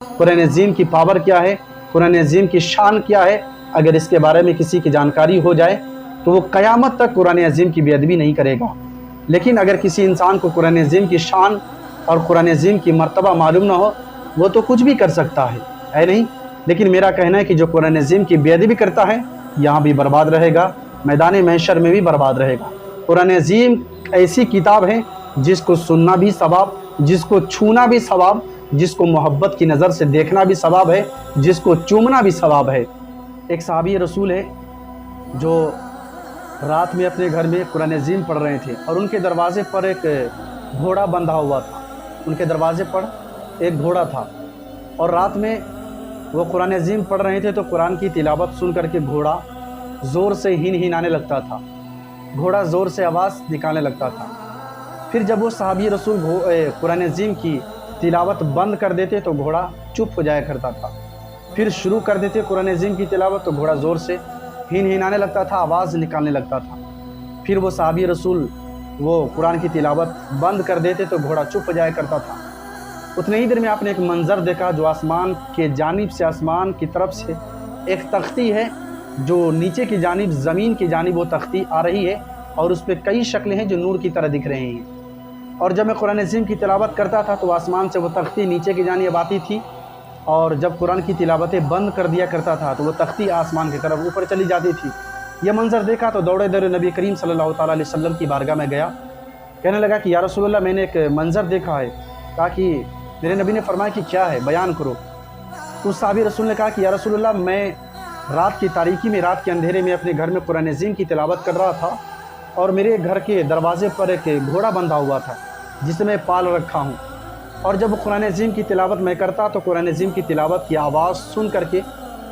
قرآن عظیم کی پاور کیا ہے، قرآن عظیم کی شان کیا ہے، اگر اس کے بارے میں کسی کی جانکاری ہو جائے تو وہ قیامت تک قرآن عظیم کی بے ادبی نہیں کرے گا۔ لیکن اگر کسی انسان کو قرآن عظیم کی شان اور قرآن عظیم کی مرتبہ معلوم نہ ہو، وہ تو کچھ بھی کر سکتا ہے نہیں؟ لیکن میرا کہنا ہے کہ جو قرآن عظیم کی بے ادبی کرتا ہے یہاں بھی برباد رہے گا، میدان محشر میں بھی برباد رہے گا۔ قرآن عظیم ایسی کتاب ہے جس کو سننا بھی ثواب، جس کو چھونا بھی ثواب، جس کو محبت کی نظر سے دیکھنا بھی ثواب ہے، جس کو چومنا بھی ثواب ہے۔ ایک صحابی رسول ہے جو رات میں اپنے گھر میں قرآن عظیم پڑھ رہے تھے اور ان کے دروازے پر ایک گھوڑا بندھا ہوا تھا۔ ان کے دروازے پر ایک گھوڑا تھا اور رات میں وہ قرآن عظیم پڑھ رہے تھے تو قرآن کی تلاوت سن کر کے گھوڑا زور سے ہنہنانے لگتا تھا، گھوڑا زور سے آواز نکالنے لگتا تھا۔ پھر جب وہ صحابی رسول قرآن عظیم کی تلاوت بند کر دیتے تو گھوڑا چپ ہو جایا کرتا تھا، پھر شروع کر دیتے قرآن عظیم کی تلاوت تو گھوڑا زور سے ہنہنانے لگتا تھا، آواز نکالنے لگتا تھا۔ پھر وہ صحابی رسول وہ قرآن کی تلاوت بند کر دیتے تو گھوڑا چپ ہو جایا کرتا تھا۔ اتنے ہی دیر میں آپ نے ایک منظر دیکھا جو آسمان کے جانب سے، آسمان کی طرف سے ایک تختی ہے جو نیچے کی جانب، زمین کی جانب وہ تختی آ رہی ہے اور اس پہ کئی شکلیں ہیں جو نور کی طرح دکھ رہے ہیں۔ اور جب میں قرآن عظیم کی تلاوت کرتا تھا تو آسمان سے وہ تختی نیچے کی جانب آتی تھی، اور جب قرآن کی تلاوتیں بند کر دیا کرتا تھا تو وہ تختی آسمان کی طرف اوپر چلی جاتی تھی۔ یہ منظر دیکھا تو دوڑے دوڑے نبی کریم صلی اللہ تعالیٰ علیہ وسلم کی بارگاہ میں گیا، کہنے لگا کہ یا رسول اللہ میں نے ایک منظر دیکھا ہے۔ کہا کہ میرے نبی نے فرمایا کہ کیا ہے، بیان کرو۔ تو صحابی رسول نے کہا کہ یا رسول اللہ میں رات کی تاریکی میں، رات کے اندھیرے میں اپنے گھر میں قرآن عظیم کی تلاوت کر رہا تھا اور میرے گھر کے دروازے پر ایک گھوڑا بندھا ہوا تھا جسے میں پال رکھا ہوں، اور جب قرآن عظیم کی تلاوت میں کرتا تو قرآن عظیم کی تلاوت کی آواز سن کر کے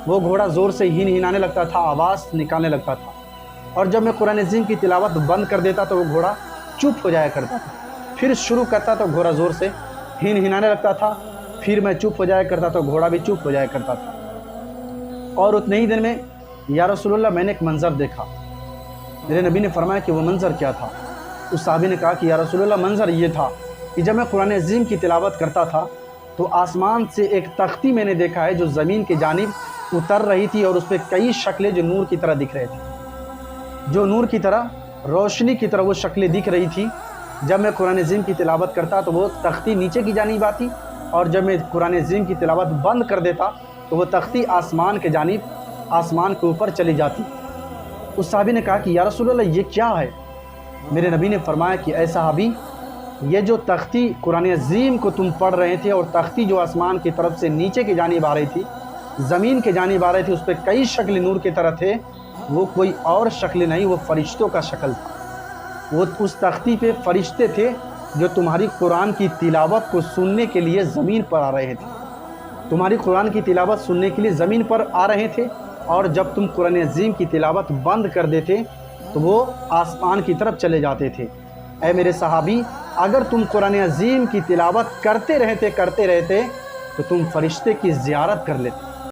وہ گھوڑا زور سے ہنہنانے لگتا تھا، آواز نکالنے لگتا تھا، اور جب میں قرآن عظیم کی تلاوت بند کر دیتا تو وہ گھوڑا چپ ہو جایا کرتا تھا، پھر شروع کرتا تو گھوڑا زور سے ہنہنانے لگتا تھا، پھر میں چپ ہو جایا کرتا تو گھوڑا بھی چپ ہو جایا کرتا تھا۔ اور اتنے ہی دن میں یا رسول اللہ میں نے ایک منظر دیکھا۔ میرے نبی نے فرمایا کہ وہ منظر کیا تھا؟ اس صحابی نے کہا کہ یا رسول اللہ منظر یہ تھا کہ جب میں قرآن عظیم کی تلاوت کرتا تھا تو آسمان سے ایک تختی میں نے دیکھا ہے جو زمین کی جانب اتر رہی تھی، اور اس پہ کئی شکلیں جو نور کی طرح دکھ رہے تھے، جو نور کی طرح، روشنی کی طرح وہ شکلیں دکھ رہی تھی۔ جب میں قرآن عظیم کی تلاوت کرتا تو وہ تختی نیچے کی جانب آتی، اور جب میں قرآن عظیم کی تلاوت بند کر دیتا تو وہ تختی آسمان کے جانب، آسمان کے اوپر چلی جاتی۔ اس صحابی نے کہا کہ یا رسول اللہ یہ کیا ہے؟ میرے نبی نے فرمایا کہ اے صحابی، یہ جو تختی قرآن عظیم کو تم پڑھ رہے تھے اور تختی جو آسمان کی طرف سے نیچے کی جانب آ رہی تھی، زمین کی جانب آ رہی تھی، اس پہ کئی شکل نور کی طرح تھے، وہ کوئی اور شکل نہیں، وہ فرشتوں کا شکل تھا۔ وہ اس تختی پہ فرشتے تھے جو تمہاری قرآن کی تلاوت کو سننے کے لیے زمین پر آ رہے تھے، تمہاری قرآن کی تلاوت سننے کے لیے زمین پر آ رہے تھے، اور جب تم قرآن عظیم کی تلاوت بند کر دیتے تو وہ آسمان کی طرف چلے جاتے تھے۔ اے میرے صحابی، اگر تم قرآن عظیم کی تلاوت کرتے رہتے تو تم فرشتے کی زیارت کر لیتے۔